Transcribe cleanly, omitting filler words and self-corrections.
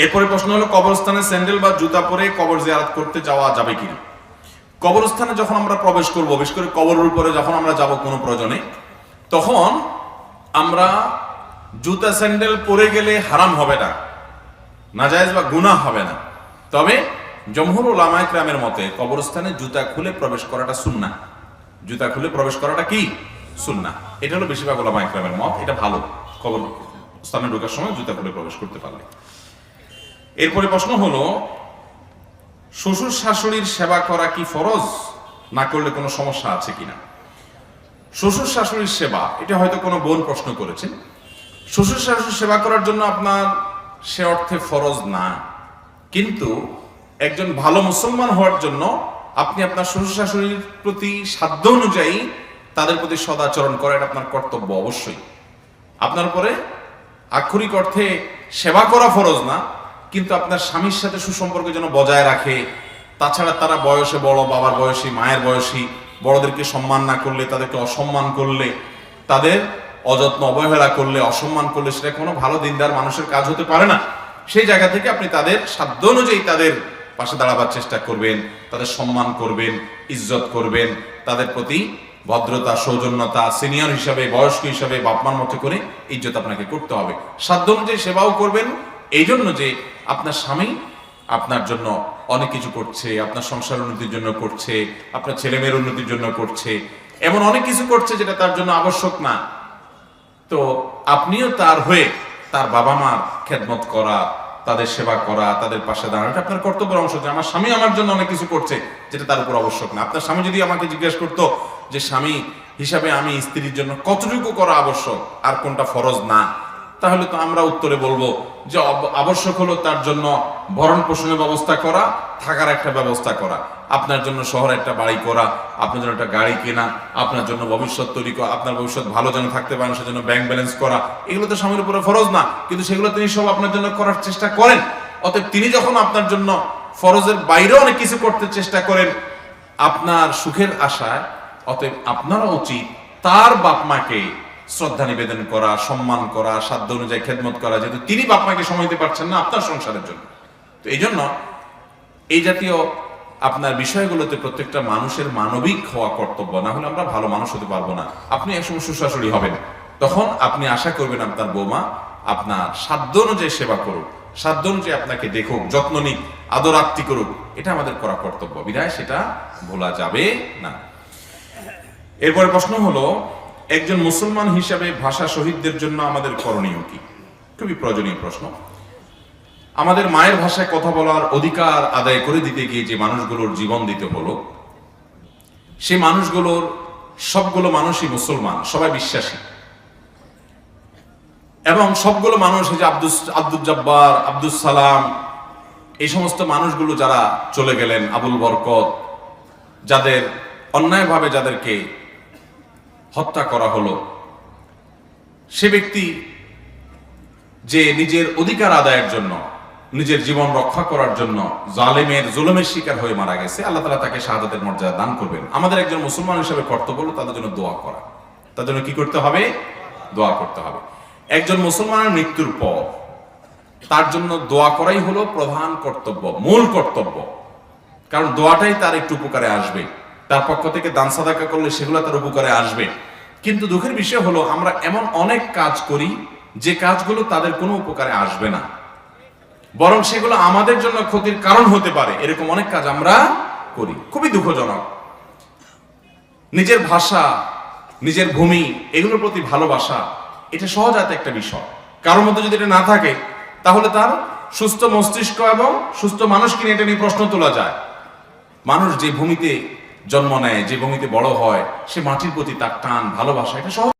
এরপরে প্রশ্ন হলো, কবরস্থানে স্যান্ডেল বা জুতা পরে কবর জিয়ারত করতে যাওয়া যাবে কিনা। কবরস্থানে যখন আমরা প্রবেশ করব, বিশেষ করে কবরের উপরে যখন আমরা যাব কোনো প্রয়োজনে, তখন আমরা জুতা স্যান্ডেল পরে গেলে হারাম হবে না, নাজায়েজ বা গুনাহ হবে না। তবে জমহুর উলামায়ে কেরামের মতে কবরস্থানে জুতা খুলে প্রবেশ করাটা সুন্নাহ। জুতা খুলে প্রবেশ করাটা কি সুন্নাহ। এটা হলো বেশিরভাগ উলামায়ে কেরামের মত। এটা ভালো, কবরস্থানে ঢোকার সময় জুতা খুলে প্রবেশ করতে পারলে। এরপরে প্রশ্ন হলো, শ্বশুর শাশুড়ির সেবা করা কি ফরজ, না করলে কোনো সমস্যা আছে কিনা। শ্বশুর শাশুড়ির সেবা, এটা হয়তো কোনো বোন প্রশ্ন করেছেন। শ্বশুর শাশুড়ির সেবা করার জন্য আপনার সে অর্থে ফরজ না, কিন্তু একজন ভালো মুসলমান হওয়ার জন্য আপনি আপনার শ্বশুর শাশুড়ির প্রতি সাধ্য অনুযায়ী তাদের প্রতি সদাচরণ করা, এটা আপনার কর্তব্য অবশ্যই। আপনার উপরে আক্ষরিক অর্থে সেবা করা ফরজ না, কিন্তু আপনার স্বামীর সাথে সুসম্পর্ক যেন বজায় রাখে। তাছাড়া তারা বয়সে বড়, বাবার বয়সী, মায়ের বয়সী, বড়দেরকে সম্মান না করলে, তাদেরকে অসম্মান করলে, তাদের অযত্ন অবহেলা করলে, অসম্মান করলে, সেটা কোনো ভালো দিনদার মানুষের কাজ হতে পারে না। সেই জায়গা থেকে আপনি তাদের সাধ্য অনুযায়ী তাদের পাশে দাঁড়াবার চেষ্টা করবেন, তাদের সম্মান করবেন, ইজ্জত করবেন, তাদের প্রতি ভদ্রতা, সৌজন্যতা, সিনিয়র হিসাবে, বয়স্ক হিসাবে বাপমার মতো করে ইজ্জত আপনাকে করতে হবে। সাধ্য অনুযায়ী সেবাও করবেন, এই জন্য যে আপনার স্বামী আপনার জন্য অনেক কিছু করছে, আপনার সংসার উন্নতির জন্য করছে, আপনার ছেলেমেয়ের উন্নতির জন্য করছে, এমন অনেক কিছু করছে যেটা তার জন্য আবশ্যক না। তো আপনিও তার হয়ে তার বাবা মার খেদমত করা, তাদের সেবা করা, তাদের পাশে দাঁড়ানো, এটা আপনার কর্তব্যের অংশ। যে আমার স্বামী আমার জন্য অনেক কিছু করছে যেটা তার উপর আবশ্যক না। আপনার স্বামী যদি আমাকে জিজ্ঞেস করতো যে স্বামী হিসাবে আমি স্ত্রীর জন্য কতটুকু করা আবশ্যক আর কোনটা ফরজ না, তাহলে তো আমরা উত্তরে বলবো যে আবশ্যক হলো তার জন্য ভরণ পোষণের ব্যবস্থা করা, থাকার একটা ব্যবস্থা করা, আপনার জন্য শহরে একটা বাড়ি করা, আপনার জন্য একটা গাড়ি কেনা, আপনার জন্য ভবিষ্যৎ তৈরি করা, আপনার ভবিষ্যৎ ভালো যেন থাকতে পারেন সেজন্য ব্যাংক ব্যালেন্স করা। এগুলো তো স্বামীর উপরে ফরজ না, কিন্তু সেগুলো তিনি সব আপনার জন্য করার চেষ্টা করেন। অতএব তিনি যখন আপনার জন্য ফরজের বাইরে অনেক কিছু করতে চেষ্টা করেন আপনার সুখের আশায়, অতএব আপনারও উচিত তার বাপ মাকে শ্রদ্ধা নিবেদন করা, সম্মান করা, সাধ্য অনুযায়ী খেদমত করা, যেহেতু তিনি বাপ মাকে সময় দিতে পারছেন না আপনার সংসারের জন্য। তো এই জন্য এই জাতীয় আপনার বিষয়গুলোতে প্রত্যেকটা মানুষের মানবিক হওয়া কর্তব্য, না হলে আমরা ভালো মানুষ হতে পারবো না। আপনি একসময় শ্বশুর-শাশুড়ি হবেন, তখন আপনি আশা করবেন আপনার বৌমা আপনার সাধ্য অনুযায়ী সেবা করুক, সাধ্য অনুযায়ী আপনাকে দেখুক, যত্ন নিক, আদর আপ্তি করুক। এটা আমাদের করা কর্তব্য, বিধায় সেটা ভোলা যাবে না। এরপরে প্রশ্ন হলো, একজন মুসলমান হিসাবে ভাষা শহীদদের জন্য আমাদের করণীয় কি। খুবই প্রয়োজনীয় প্রশ্ন। আমাদের মায়ের ভাষায় কথা বলার অধিকার আদায় করে দিতে গিয়ে যে মানুষগুলোর জীবন দিতে হলো, সেই মানুষগুলোর সবগুলো মানুষই মুসলমান, সবাই বিশ্বাসী, এবং সবগুলো মানুষ, এই যে আব্দুল জব্বার, আব্দুল সালাম, এই সমস্ত মানুষগুলো যারা চলে গেলেন, আবুল বরকত, যাদের অন্যায়ভাবে যাদেরকে হত্যা করা হলো, সে ব্যক্তি যে নিজের অধিকার আদায়ের জন্য, নিজের জীবন রক্ষা করার জন্য জালেমের জুলুমের শিকার হয়ে মারা গেছে, আল্লাহ তাআলা তাকে শাহাদাতের মর্যাদা দান করবেন। আমাদের একজন মুসলমান হিসেবে কর্তব্য হলো তাদের জন্য দোয়া করা। তাদের জন্য কি করতে হবে? দোয়া করতে হবে। একজন মুসলমানের মৃত্যুর পর তার জন্য দোয়া করাই হলো প্রধান কর্তব্য, মূল কর্তব্য। কারণ দোয়াটাই তার একটু উপকারে আসবে, তার পক্ষ থেকে দান সাদাকা করলে সেগুলো তার উপকারে আসবে। কিন্তু দুঃখের বিষয় হলো আমরা এমন অনেক কাজ করি যে কাজগুলো তাদের কোনো উপকারে আসবে না, বরং সেগুলো আমাদের জন্য ক্ষতির কারণ হতে পারে। এরকম অনেক কাজ আমরা করি, খুবই দুঃখজনক। নিজের ভাষা, নিজের ভূমি, এগুলোর প্রতি ভালোবাসা, এটা সহজাত একটা বিষয়। কারোর মধ্যে যদি এটা না থাকে তাহলে তার সুস্থ মস্তিষ্ক এবং সুস্থ মানুষকে নিয়ে এটা নিয়ে প্রশ্ন তোলা যায়। মানুষ যে ভূমিতে জন্ম নেয়, যে ভূমিতে বড় হয়, সে মাটির প্রতি তার টান, ভালোবাসা, এটা সহজ।